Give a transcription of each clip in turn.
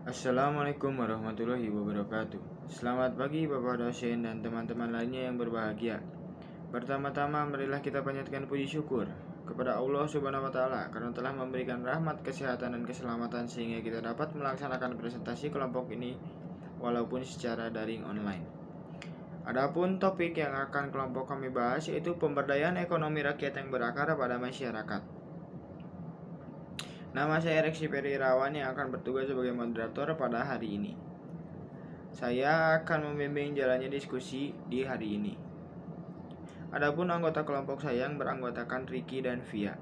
Assalamualaikum warahmatullahi wabarakatuh. Selamat pagi Bapak dosen dan teman-teman lainnya yang berbahagia. Pertama-tama marilah kita panjatkan puji syukur kepada Allah Subhanahu wa taala karena telah memberikan rahmat, kesehatan dan keselamatan sehingga kita dapat melaksanakan presentasi kelompok ini walaupun secara daring online. Adapun topik yang akan kelompok kami bahas yaitu pemberdayaan ekonomi rakyat yang berakar pada masyarakat. Nama saya Reksi Perirawan yang akan bertugas sebagai moderator pada hari ini. Saya akan membimbing jalannya diskusi di hari ini. Adapun anggota kelompok saya yang beranggotakan Ricky dan Via.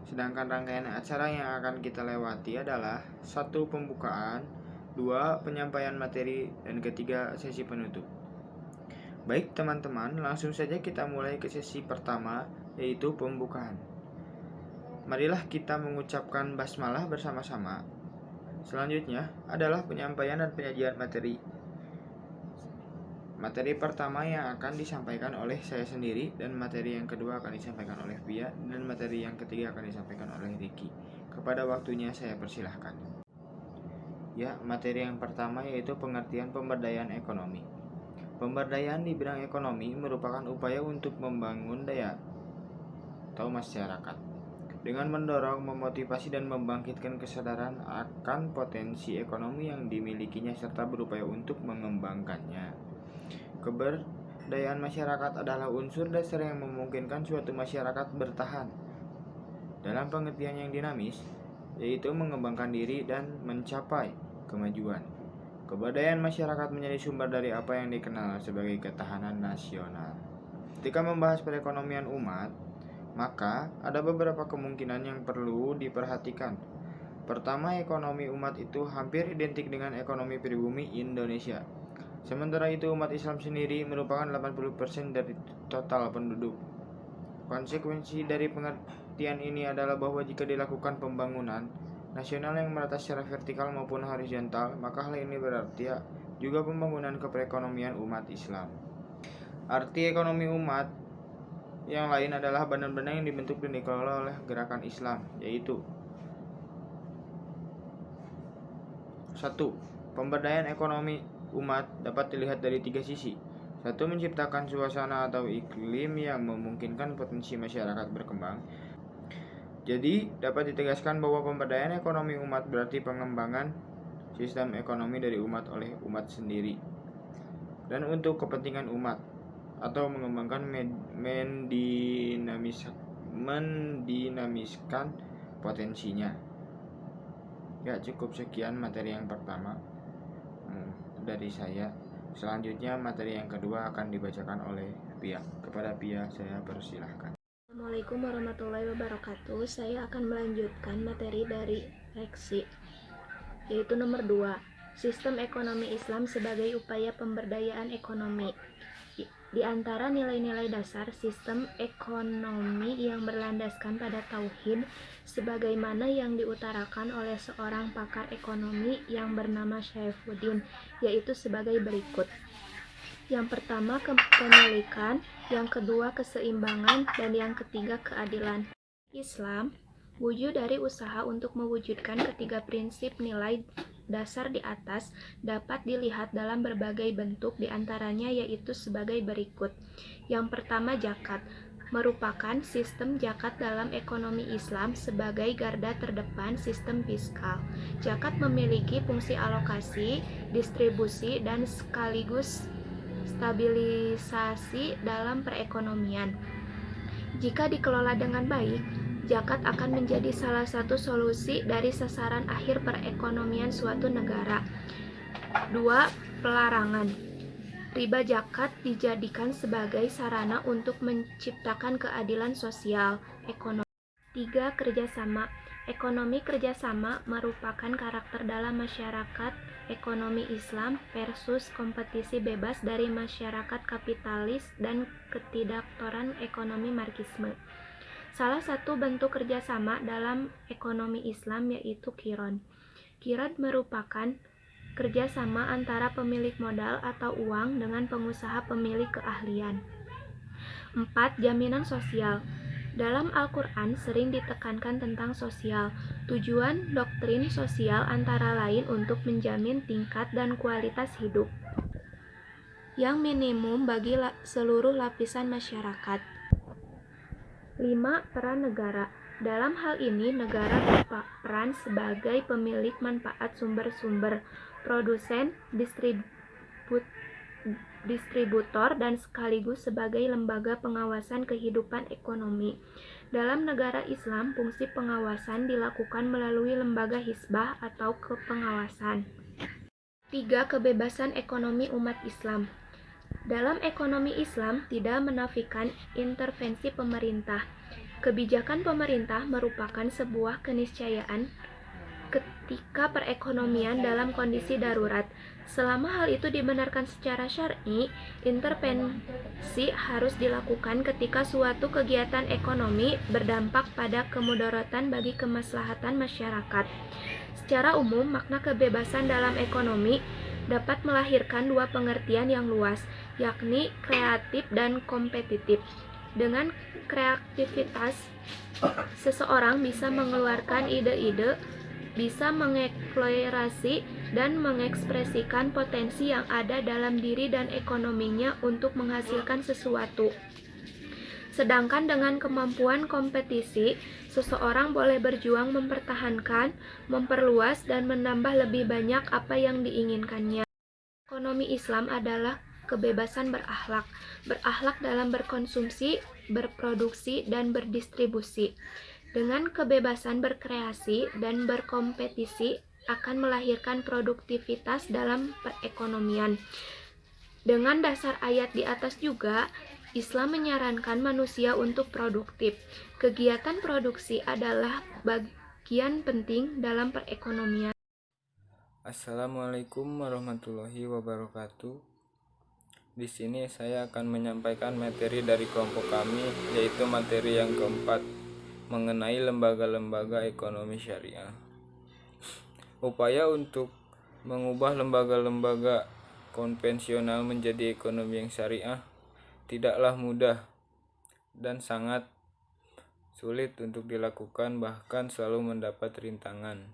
Sedangkan rangkaian acara yang akan kita lewati adalah 1. Pembukaan, 2. Penyampaian materi, dan 3. Sesi penutup. Baik teman-teman, langsung saja kita mulai ke sesi pertama, yaitu pembukaan. Marilah kita mengucapkan basmalah bersama-sama. Selanjutnya adalah penyampaian dan penyajian materi. Materi pertama yang akan disampaikan oleh saya sendiri, dan materi yang kedua akan disampaikan oleh Via, dan materi yang ketiga akan disampaikan oleh Ricky. Kepada waktunya saya persilahkan. Ya, materi yang pertama yaitu pengertian pemberdayaan ekonomi. Pemberdayaan di bidang ekonomi merupakan upaya untuk membangun daya atau masyarakat dengan mendorong, memotivasi, dan membangkitkan kesadaran akan potensi ekonomi yang dimilikinya serta berupaya untuk mengembangkannya. Keberdayaan masyarakat adalah unsur dasar yang memungkinkan suatu masyarakat bertahan dalam pengertian yang dinamis, yaitu mengembangkan diri dan mencapai kemajuan. Keberdayaan masyarakat menjadi sumber dari apa yang dikenal sebagai ketahanan nasional. Ketika membahas perekonomian umat, maka ada beberapa kemungkinan yang perlu diperhatikan. Pertama, ekonomi umat itu hampir identik dengan ekonomi pribumi Indonesia. Sementara itu umat Islam sendiri merupakan 80% dari total penduduk. Konsekuensi dari pengertian ini adalah bahwa jika dilakukan pembangunan nasional yang merata secara vertikal maupun horizontal, maka hal ini berarti juga pembangunan keperekonomian umat Islam. Arti ekonomi umat yang lain adalah badan-badan yang dibentuk dan dikelola oleh gerakan Islam, yaitu 1. Pemberdayaan ekonomi umat dapat dilihat dari 3 sisi. 1. Menciptakan suasana atau iklim yang memungkinkan potensi masyarakat berkembang. Jadi, dapat ditegaskan bahwa pemberdayaan ekonomi umat berarti pengembangan sistem ekonomi dari umat oleh umat sendiri dan untuk kepentingan umat, atau mengembangkan mendinamiskan potensinya. Ya, cukup sekian materi yang pertama dari saya. Selanjutnya materi yang kedua akan dibacakan oleh Pia. Kepada Pia saya persilahkan. Assalamualaikum warahmatullahi wabarakatuh. Saya akan melanjutkan materi dari Reksi, yaitu nomor 2, Sistem Ekonomi Islam sebagai upaya pemberdayaan ekonomi. Di antara nilai-nilai dasar sistem ekonomi yang berlandaskan pada tauhid, sebagaimana yang diutarakan oleh seorang pakar ekonomi yang bernama Syaifuddin, yaitu sebagai berikut. Yang pertama, kepemilikan, yang kedua, keseimbangan, dan yang ketiga, keadilan. Islam wujud dari usaha untuk mewujudkan ketiga prinsip nilai dasar di atas dapat dilihat dalam berbagai bentuk, diantaranya yaitu sebagai berikut. Yang pertama, zakat merupakan sistem zakat dalam ekonomi Islam sebagai garda terdepan sistem fiskal. Zakat memiliki fungsi alokasi, distribusi, dan sekaligus stabilisasi dalam perekonomian. Jika dikelola dengan baik, zakat akan menjadi salah satu solusi dari sasaran akhir perekonomian suatu negara. 2. Pelarangan. Riba zakat dijadikan sebagai sarana untuk menciptakan keadilan sosial ekonomi. 3. Kerjasama. Ekonomi kerjasama merupakan karakter dalam masyarakat ekonomi Islam versus kompetisi bebas dari masyarakat kapitalis dan ketidaktoran ekonomi marxisme. Salah satu bentuk kerjasama dalam ekonomi Islam yaitu qiron. Qiron merupakan kerjasama antara pemilik modal atau uang dengan pengusaha pemilik keahlian. 4. Jaminan sosial. Dalam Al-Quran sering ditekankan tentang sosial. Tujuan doktrin sosial antara lain untuk menjamin tingkat dan kualitas hidup yang minimum bagi seluruh lapisan masyarakat. 5. Peran negara. Dalam hal ini, negara berperan sebagai pemilik manfaat sumber-sumber, produsen, distributor, dan sekaligus sebagai lembaga pengawasan kehidupan ekonomi. Dalam negara Islam, fungsi pengawasan dilakukan melalui lembaga hizbah atau kepengawasan. 3. Kebebasan ekonomi umat Islam. Dalam ekonomi Islam tidak menafikan intervensi pemerintah. Kebijakan pemerintah merupakan sebuah keniscayaan ketika perekonomian dalam kondisi darurat. Selama hal itu dibenarkan secara syar'i, intervensi harus dilakukan ketika suatu kegiatan ekonomi berdampak pada kemudaratan bagi kemaslahatan masyarakat. Secara umum, makna kebebasan dalam ekonomi dapat melahirkan dua pengertian yang luas, yakni kreatif dan kompetitif. Dengan kreativitas, seseorang bisa mengeluarkan ide-ide, bisa mengeksplorasi dan mengekspresikan potensi yang ada dalam diri dan ekonominya untuk menghasilkan sesuatu. Sedangkan dengan kemampuan kompetisi, seseorang boleh berjuang mempertahankan, memperluas, dan menambah lebih banyak apa yang diinginkannya. Ekonomi Islam adalah kebebasan berakhlak dalam berkonsumsi, berproduksi, dan berdistribusi. Dengan kebebasan berkreasi dan berkompetisi akan melahirkan produktivitas dalam perekonomian. Dengan dasar ayat di atas juga, Islam menyarankan manusia untuk produktif. Kegiatan produksi adalah bagian penting dalam perekonomian. Assalamualaikum warahmatullahi wabarakatuh. Di sini saya akan menyampaikan materi dari kelompok kami, yaitu materi yang keempat, mengenai lembaga-lembaga ekonomi syariah. Upaya untuk mengubah lembaga-lembaga konvensional menjadi ekonomi yang syariah tidaklah mudah dan sangat sulit untuk dilakukan, bahkan selalu mendapat rintangan.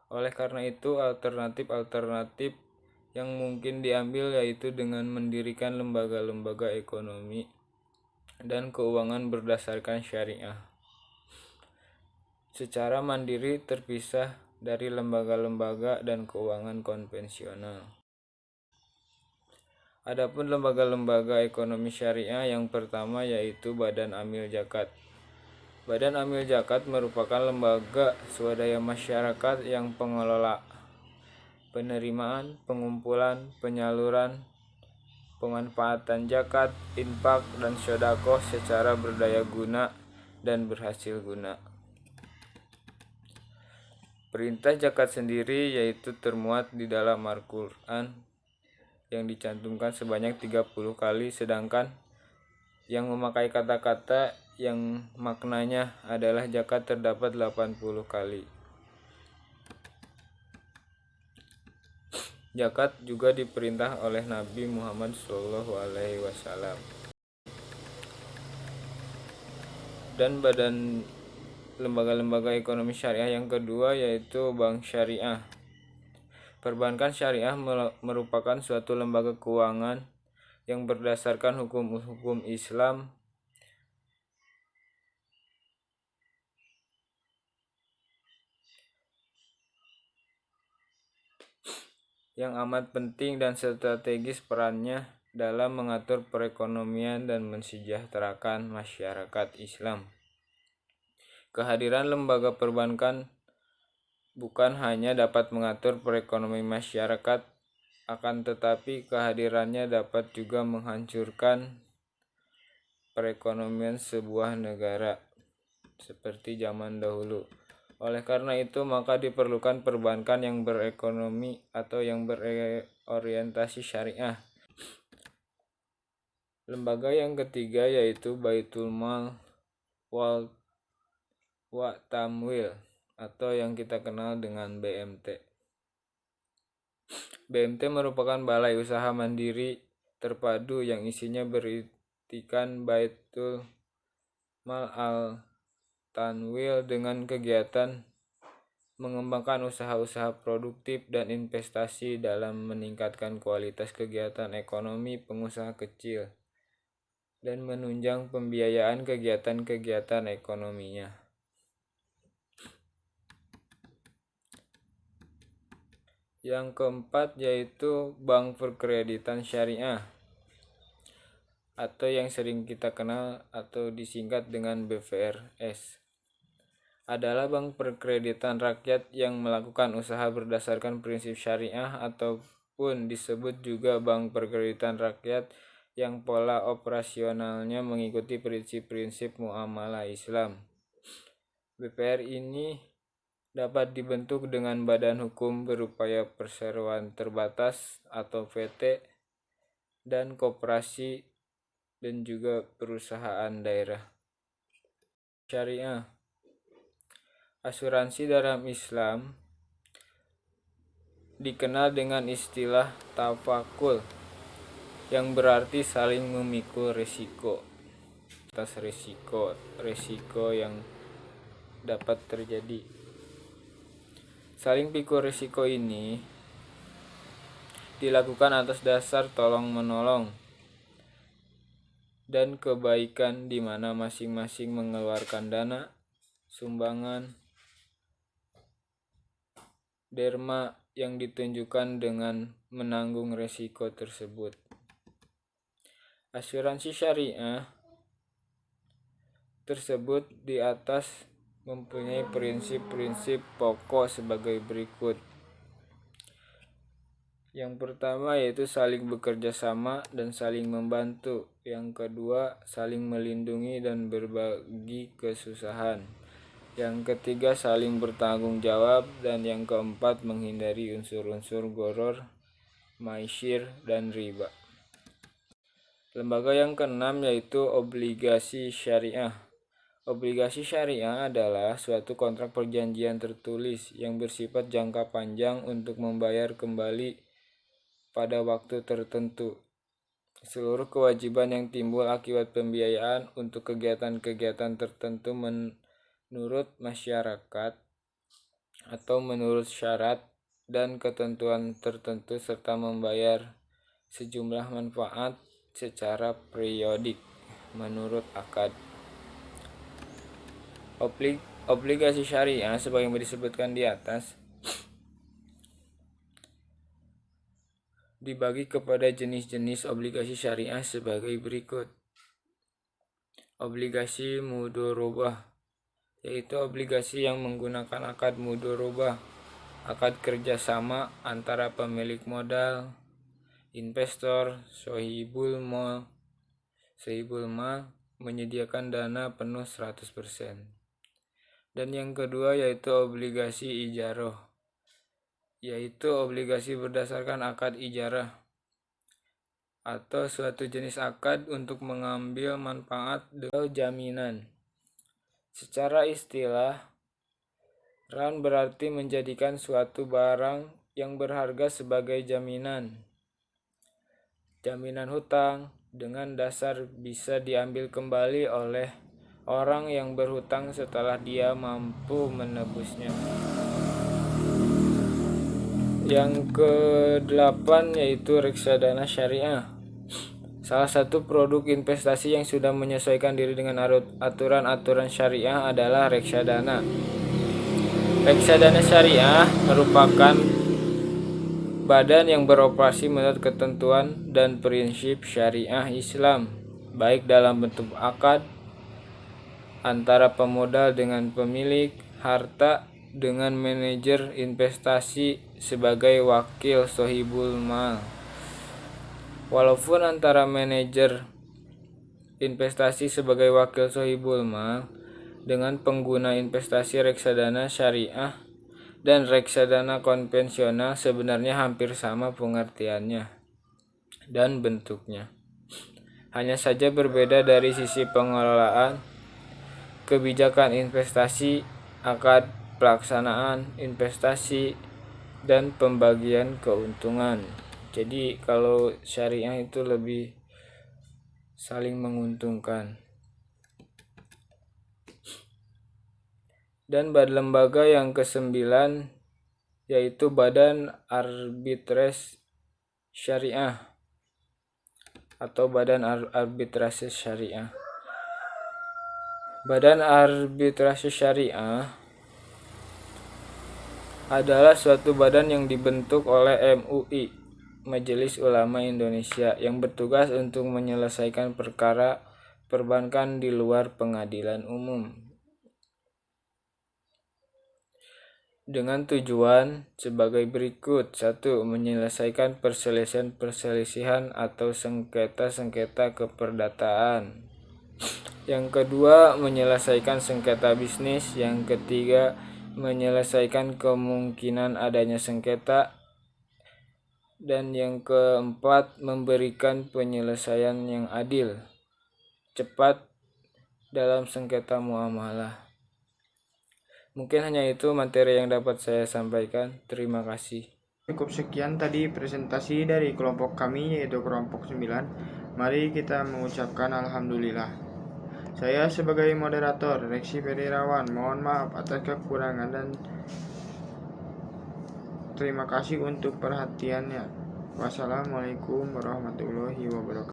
Oleh karena itu, alternatif yang mungkin diambil yaitu dengan mendirikan lembaga-lembaga ekonomi dan keuangan berdasarkan syariah secara mandiri, terpisah dari lembaga-lembaga dan keuangan konvensional. Adapun lembaga-lembaga ekonomi syariah, yang pertama yaitu Badan Amil Zakat. Badan Amil Zakat merupakan lembaga swadaya masyarakat yang pengelola, penerimaan, pengumpulan, penyaluran, pemanfaatan zakat, infak, dan sedekah secara berdaya guna dan berhasil guna. Perintah zakat sendiri yaitu termuat di dalam Al-Quran yang dicantumkan sebanyak 30 kali, sedangkan yang memakai kata-kata yang maknanya adalah zakat terdapat 80 kali. Zakat juga diperintah oleh Nabi Muhammad SAW. Dan badan lembaga-lembaga ekonomi syariah yang kedua yaitu Bank Syariah. Perbankan syariah merupakan suatu lembaga keuangan yang berdasarkan hukum-hukum Islam yang amat penting dan strategis perannya dalam mengatur perekonomian dan mensejahterakan masyarakat Islam. Kehadiran lembaga perbankan bukan hanya dapat mengatur perekonomian masyarakat, akan tetapi kehadirannya dapat juga menghancurkan perekonomian sebuah negara seperti zaman dahulu. Oleh karena itu, maka diperlukan perbankan yang berekonomi atau yang berorientasi syariah. Lembaga yang ketiga yaitu Baitul Mal wa Tamwil atau yang kita kenal dengan BMT. BMT merupakan balai usaha mandiri terpadu yang isinya berisikan Baitul Mal al-Tanwil dengan kegiatan mengembangkan usaha-usaha produktif dan investasi dalam meningkatkan kualitas kegiatan ekonomi pengusaha kecil dan menunjang pembiayaan kegiatan-kegiatan ekonominya. Yang keempat yaitu bank perkreditan syariah atau yang sering kita kenal atau disingkat dengan BVRS. Adalah bank perkreditan rakyat yang melakukan usaha berdasarkan prinsip syariah ataupun disebut juga bank perkreditan rakyat yang pola operasionalnya mengikuti prinsip-prinsip muamalah Islam. BPR ini dapat dibentuk dengan badan hukum berupaya perseroan terbatas atau PT dan koperasi dan juga perusahaan daerah. Syariah. Asuransi dalam Islam dikenal dengan istilah tawakul yang berarti saling memikul risiko atas risiko yang dapat terjadi. Saling pikul risiko ini dilakukan atas dasar tolong menolong dan kebaikan di mana masing-masing mengeluarkan dana, sumbangan, derma yang ditunjukkan dengan menanggung risiko tersebut. Asuransi syariah tersebut di atas mempunyai prinsip-prinsip pokok sebagai berikut. Yang pertama yaitu saling bekerja sama dan saling membantu. Yang kedua, saling melindungi dan berbagi kesusahan. Yang ketiga, saling bertanggung jawab. Dan yang keempat, menghindari unsur-unsur gharar, maisir, dan riba. Lembaga yang keenam yaitu obligasi syariah. Obligasi syariah adalah suatu kontrak perjanjian tertulis yang bersifat jangka panjang untuk membayar kembali pada waktu tertentu seluruh kewajiban yang timbul akibat pembiayaan untuk kegiatan-kegiatan tertentu menurut masyarakat atau menurut syarat dan ketentuan tertentu serta membayar sejumlah manfaat secara periodik menurut akad. Obligasi syariah sebagaimana disebutkan di atas dibagi kepada jenis-jenis obligasi syariah sebagai berikut. Obligasi mudharabah, yaitu obligasi yang menggunakan akad mudharabah, akad kerjasama antara pemilik modal, investor, sohibul mal menyediakan dana penuh 100%. Dan yang kedua yaitu obligasi ijarah, yaitu obligasi berdasarkan akad ijarah atau suatu jenis akad untuk mengambil manfaat atau jaminan. Secara istilah, ran berarti menjadikan suatu barang yang berharga sebagai jaminan. Jaminan hutang dengan dasar bisa diambil kembali oleh orang yang berhutang setelah dia mampu menebusnya. Yang ke-8 yaitu reksadana syariah. Salah satu produk investasi yang sudah menyesuaikan diri dengan aturan-aturan syariah adalah reksadana. Reksadana syariah merupakan badan yang beroperasi menurut ketentuan dan prinsip syariah Islam, baik dalam bentuk akad antara pemodal dengan pemilik harta dengan manajer investasi sebagai wakil sohibul mal. Walaupun antara manajer investasi sebagai wakil sohibul mal dengan pengguna investasi reksadana syariah dan reksadana konvensional sebenarnya hampir sama pengertiannya dan bentuknya. Hanya saja berbeda dari sisi pengelolaan, kebijakan investasi, akad pelaksanaan investasi, dan pembagian keuntungan. Jadi kalau syariah itu lebih saling menguntungkan. Dan lembaga yang ke-9 yaitu Badan Arbitrase Syariah atau Badan Arbitrase Syariah. Badan Arbitrase Syariah adalah suatu badan yang dibentuk oleh MUI, Majelis Ulama Indonesia, yang bertugas untuk menyelesaikan perkara perbankan di luar pengadilan umum, dengan tujuan sebagai berikut. 1. Menyelesaikan perselisihan atau sengketa-sengketa keperdataan. Yang kedua, menyelesaikan sengketa bisnis. Yang ketiga, menyelesaikan kemungkinan adanya sengketa. Dan yang keempat, memberikan penyelesaian yang adil, cepat dalam sengketa muamalah. Mungkin hanya itu materi yang dapat saya sampaikan. Terima kasih. Cukup sekian tadi presentasi dari kelompok kami, yaitu kelompok 9. Mari kita mengucapkan Alhamdulillah. Saya sebagai moderator, Reksi Perirawan, mohon maaf atas kekurangan dan terima kasih untuk perhatiannya. Wassalamualaikum warahmatullahi wabarakatuh.